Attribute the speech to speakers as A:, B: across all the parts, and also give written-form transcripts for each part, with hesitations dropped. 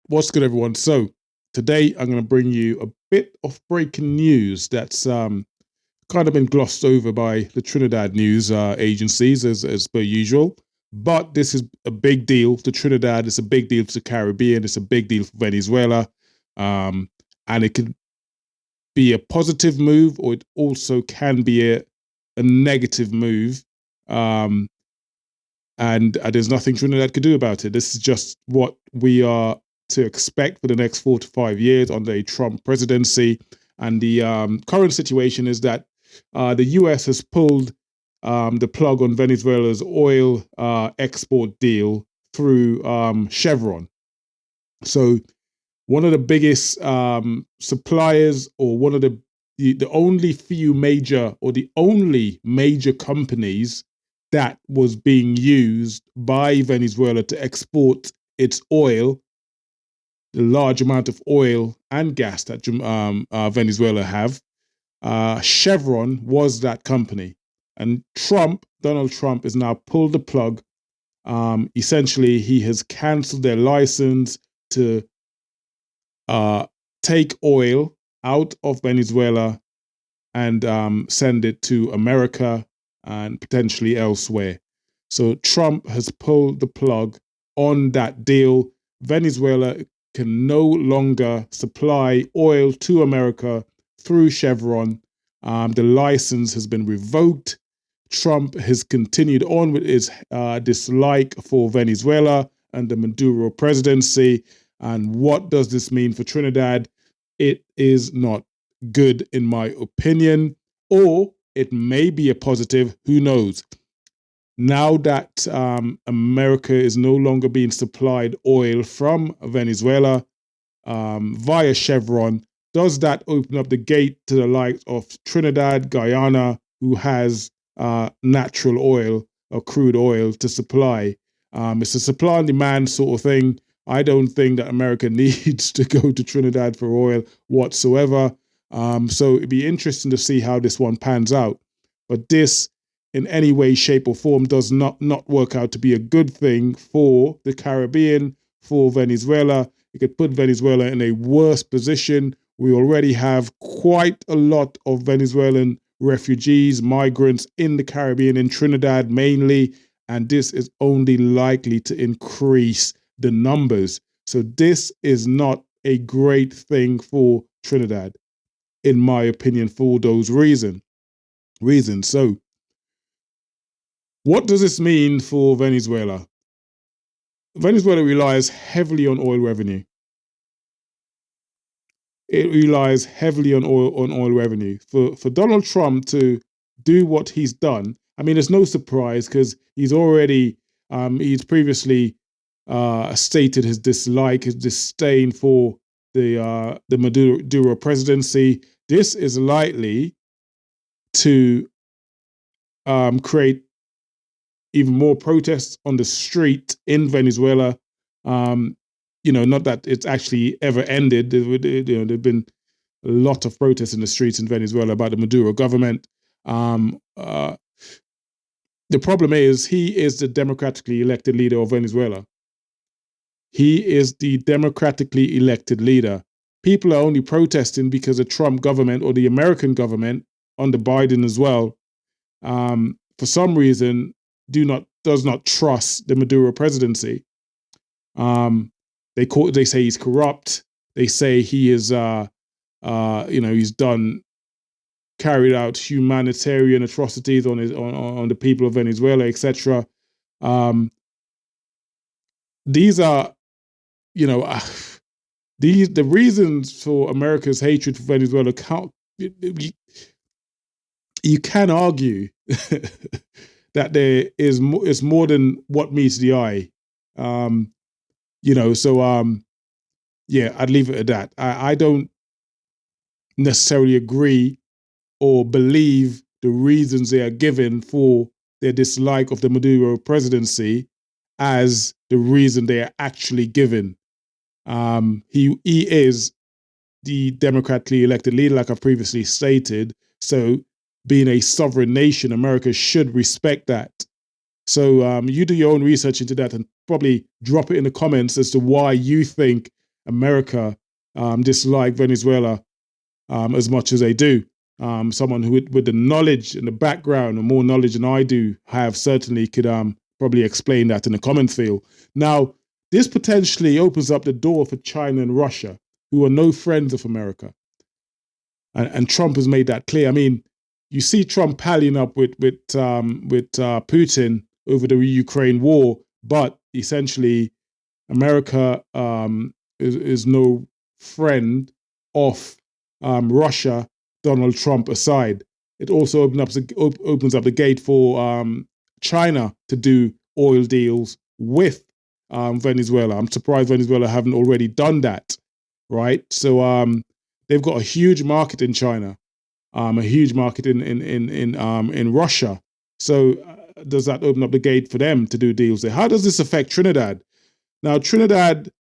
A: What's good, everyone? So today I'm going to bring you a bit of breaking news that's kind of been glossed over by the Trinidad news agencies as per usual. But this is a big deal to Trinidad. It's a big deal for the Caribbean. It's a big deal for Venezuela, and it could be a positive move, or it also can be a negative move. Um, and there's nothing Trinidad could do about it. This is just what we are to expect for the next 4 to 5 years under a Trump presidency. And the current situation is that the U.S. has pulled the plug on Venezuela's oil export deal through Chevron. So one of the biggest suppliers, or one of the only few major, or the only major companies that was being used by Venezuela to export its oil, the large amount of oil and gas that Venezuela have. Chevron was that company, and Donald Trump, has now pulled the plug. Essentially, he has cancelled their license to uh, take oil out of Venezuela and send it to America and potentially elsewhere. So Trump has pulled the plug on that deal. Venezuela can no longer supply oil to America through Chevron. The license has been revoked. Trump has continued on with his dislike for Venezuela and the Maduro presidency. And what does this mean for Trinidad? It is not good, in my opinion, or it may be a positive. Who knows? Now that America is no longer being supplied oil from Venezuela via Chevron, does that open up the gate to the likes of Trinidad, Guyana, who has natural oil or crude oil to supply? It's a supply and demand sort of thing. I don't think that America needs to go to Trinidad for oil whatsoever. So it'd be interesting to see how this one pans out. But this, in any way, shape, or form, does not work out to be a good thing for the Caribbean, for Venezuela. It could put Venezuela in a worse position. We already have quite a lot of Venezuelan refugees, migrants in the Caribbean, in Trinidad mainly, and this is only likely to increase the numbers. So this is not a great thing for Trinidad, in my opinion, for those reasons. So what does this mean for Venezuela? Venezuela relies heavily on oil revenue. It relies heavily on oil revenue. For Donald Trump to do what he's done, I mean, it's no surprise because he's previously stated his dislike, his disdain for the Maduro presidency. This is likely to create even more protests on the street in Venezuela. Not that it's actually ever ended. There've been a lot of protests in the streets in Venezuela about the Maduro government. The problem is he is the democratically elected leader of Venezuela. He is the democratically elected leader. People are only protesting because the Trump government, or the American government under Biden as well, for some reason, does not trust the Maduro presidency. They say he's corrupt. They say he is, he's carried out humanitarian atrocities on the people of Venezuela, etc. These are, the reasons for America's hatred for Venezuela. You can argue that there is it's more than what meets the eye. I'd leave it at that. I don't necessarily agree or believe the reasons they are given for their dislike of the Maduro presidency as the reason they are actually given. He is the democratically elected leader, like I've previously stated. So, being a sovereign nation, America should respect that. So you do your own research into that and probably drop it in the comments as to why you think America dislike Venezuela as much as they do. Someone who, with the knowledge and the background, and more knowledge than I do have, certainly could probably explain that in the comment field. Now, this potentially opens up the door for China and Russia, who are no friends of America. And Trump has made that clear. I mean, you see Trump pallying up with Putin over the Ukraine war, but essentially America is no friend of Russia, Donald Trump aside. It also opens up the gate for China to do oil deals with Venezuela. I'm surprised Venezuela haven't already done that, right? So they've got a huge market in China, a huge market in Russia. So does that open up the gate for them to do deals there? How does this affect Trinidad? Now, Trinidad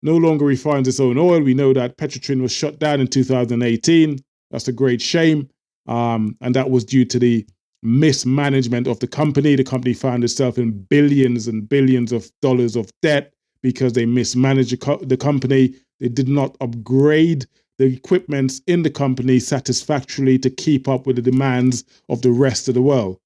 A: no longer refines its own oil. We know that Petrotrin was shut down in 2018. That's a great shame. And that was due to the mismanagement of the company. The company found itself in billions and billions of dollars of debt because they mismanaged the company. They did not upgrade the equipment in the company satisfactorily to keep up with the demands of the rest of the world.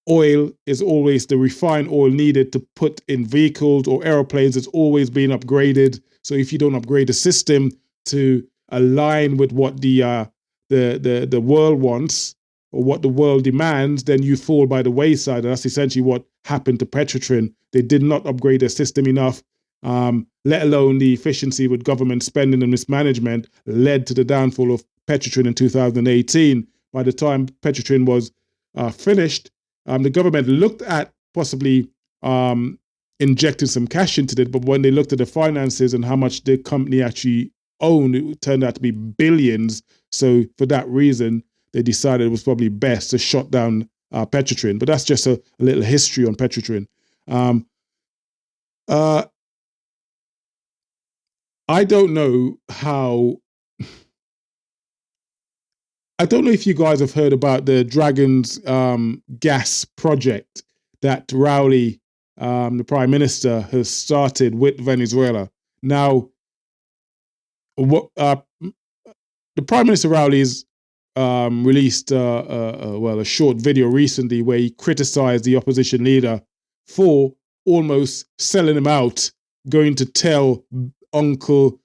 A: Oil is always the refined oil needed to put in vehicles or airplanes. It's always being upgraded. So if you don't upgrade the system to align with what the world wants or what the world demands, then you fall by the wayside. And that's essentially what happened to Petrotrin. They did not upgrade their system enough, let alone the efficiency with government spending and mismanagement led to the downfall of Petrotrin in 2018. By the time Petrotrin was finished, the government looked at possibly injecting some cash into it, but when they looked at the finances and how much the company actually owned, it turned out to be billions. So for that reason, they decided it was probably best to shut down Petrotrin. But that's just a little history on Petrotrin. I don't know if you guys have heard about the Dragon's gas project that Rowley, the Prime Minister, has started with Venezuela. Now, what the Prime Minister Rowley has released a short video recently where he criticized the opposition leader for almost selling him out, going to tell Uncle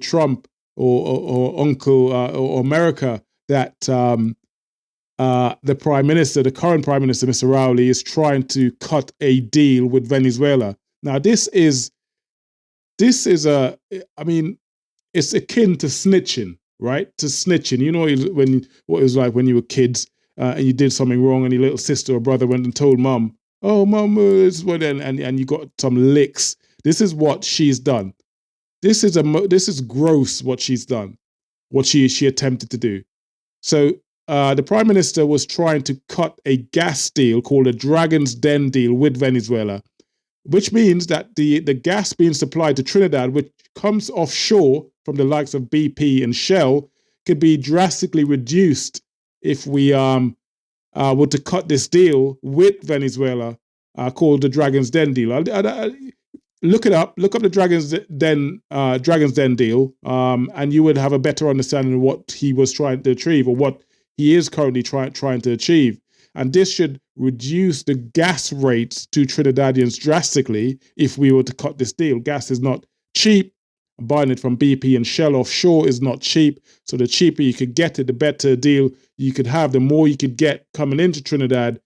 A: Trump or Uncle or America that the current Prime Minister, Mr. Rowley, is trying to cut a deal with Venezuela. Now, this is it's akin to snitching, right? To snitching. You know what it was like when you were kids and you did something wrong and your little sister or brother went and told mum, oh, mum, this is what, and you got some licks. This is what she's done. This is gross what she's done, what she attempted to do. So the Prime Minister was trying to cut a gas deal called a Dragon's Den deal with Venezuela, which means that the gas being supplied to Trinidad, which comes offshore from the likes of BP and Shell, could be drastically reduced if we were to cut this deal with Venezuela called the Dragon's Den deal. Look it up. Look up the Dragon's Den deal, and you would have a better understanding of what he was trying to achieve, or what he is currently trying to achieve. And this should reduce the gas rates to Trinidadians drastically if we were to cut this deal. Gas is not cheap. Buying it from BP and Shell offshore is not cheap. So the cheaper you could get it, the better deal you could have. The more you could get coming into Trinidad,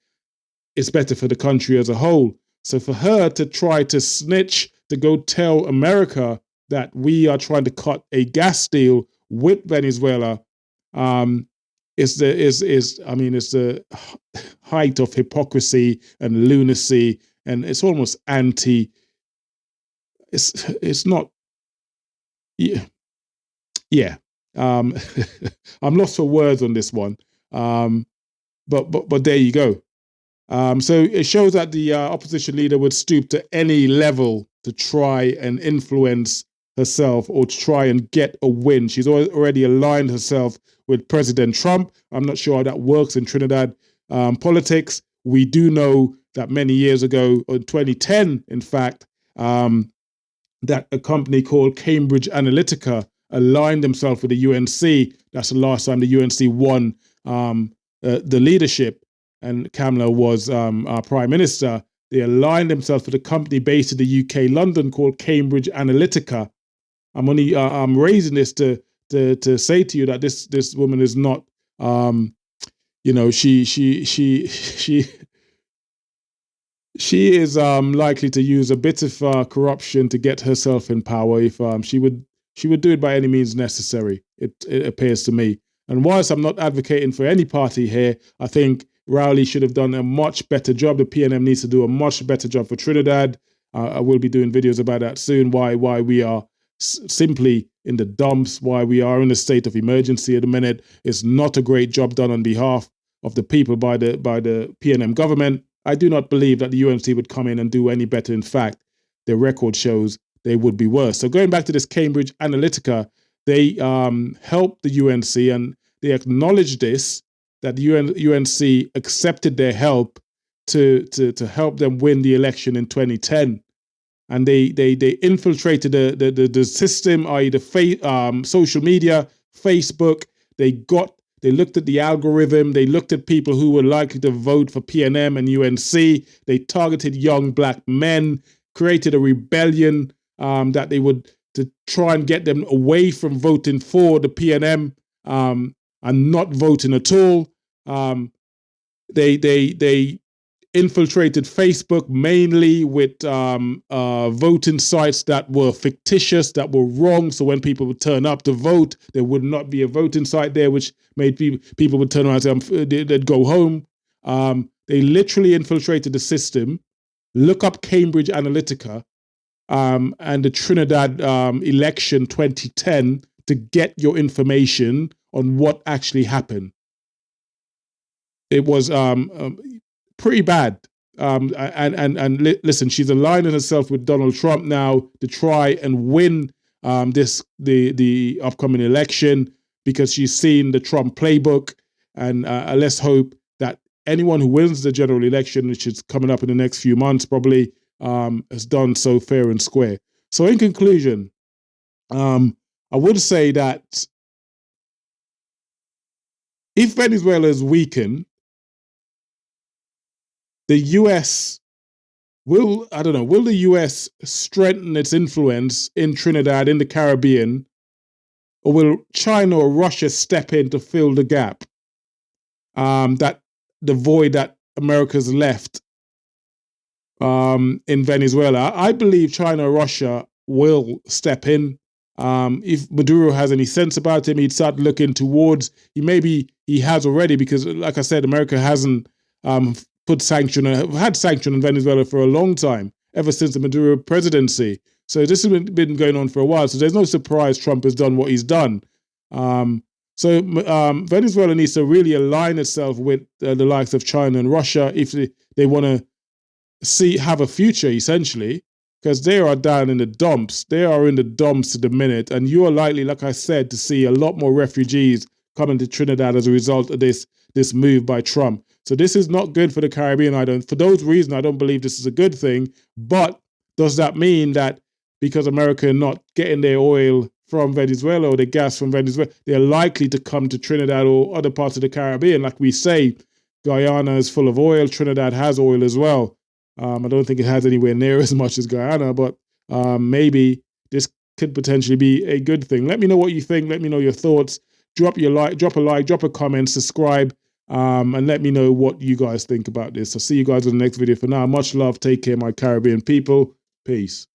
A: it's better for the country as a whole. So for her to try to snitch, to go tell America that we are trying to cut a gas deal with Venezuela, it's the height of hypocrisy and lunacy, and it's almost anti. It's not. Yeah. I'm lost for words on this one. But there you go. So it shows that the opposition leader would stoop to any level to try and influence herself or to try and get a win. She's already aligned herself with President Trump. I'm not sure how that works in Trinidad politics. We do know that many years ago, in 2010, in fact, that a company called Cambridge Analytica aligned themselves with the UNC. That's the last time the UNC won the leadership, and Kamala was our prime minister. They aligned themselves with a company based in the UK, London, called Cambridge Analytica. I'm raising this to say to you that this woman is not, she is likely to use a bit of corruption to get herself in power. If she would do it by any means necessary, it appears to me. And whilst I'm not advocating for any party here, I think Rowley should have done a much better job. The PNM needs to do a much better job for Trinidad. I will be doing videos about that soon. Why we are simply in the dumps, why we are in a state of emergency at the minute. It's not a great job done on behalf of the people by the PNM government. I do not believe that the UNC would come in and do any better. In fact, their record shows they would be worse. So going back to this Cambridge Analytica, they helped the UNC, and they acknowledged this, that the UNC accepted their help to help them win the election in 2010. And they infiltrated the system, i.e. the social media, Facebook. They looked at the algorithm. They looked at people who were likely to vote for PNM and UNC. They targeted young black men, created a rebellion that they would, to try and get them away from voting for the PNM and not voting at all. They infiltrated Facebook mainly with voting sites that were fictitious, that were wrong. So when people would turn up to vote, there would not be a voting site there, which made people would turn around and say they'd go home. They literally infiltrated the system. Look up Cambridge Analytica and the Trinidad election 2010 to get your information on what actually happened. It was pretty bad. Listen, she's aligning herself with Donald Trump now to try and win the upcoming election, because she's seen the Trump playbook. And let's hope that anyone who wins the general election, which is coming up in the next few months probably, has done so fair and square. So in conclusion, I would say that if Venezuela is weakened, the US will the US strengthen its influence in Trinidad, in the Caribbean, or will China or Russia step in to fill the gap, that the void that America's left in Venezuela? I believe China or Russia will step in. If Maduro has any sense about him, he'd start looking towards, he has already, because like I said, America hasn't had sanction on Venezuela for a long time, ever since the Maduro presidency. So this has been going on for a while. So there's no surprise Trump has done what he's done. So Venezuela needs to really align itself with the likes of China and Russia if they want to have a future, essentially, because they are down in the dumps. They are in the dumps at the minute, and you are likely, like I said, to see a lot more refugees coming to Trinidad as a result of this move by Trump. So this is not good for the Caribbean. For those reasons, I don't believe this is a good thing. But does that mean that because America are not getting their oil from Venezuela or the gas from Venezuela, they're likely to come to Trinidad or other parts of the Caribbean? Like we say, Guyana is full of oil. Trinidad has oil as well. I don't think it has anywhere near as much as Guyana, but maybe this could potentially be a good thing. Let me know what you think. Let me know your thoughts. Drop a like, drop a comment, subscribe, and let me know what you guys think about this. I'll see you guys in the next video. For now, much love. Take care, my Caribbean people. Peace.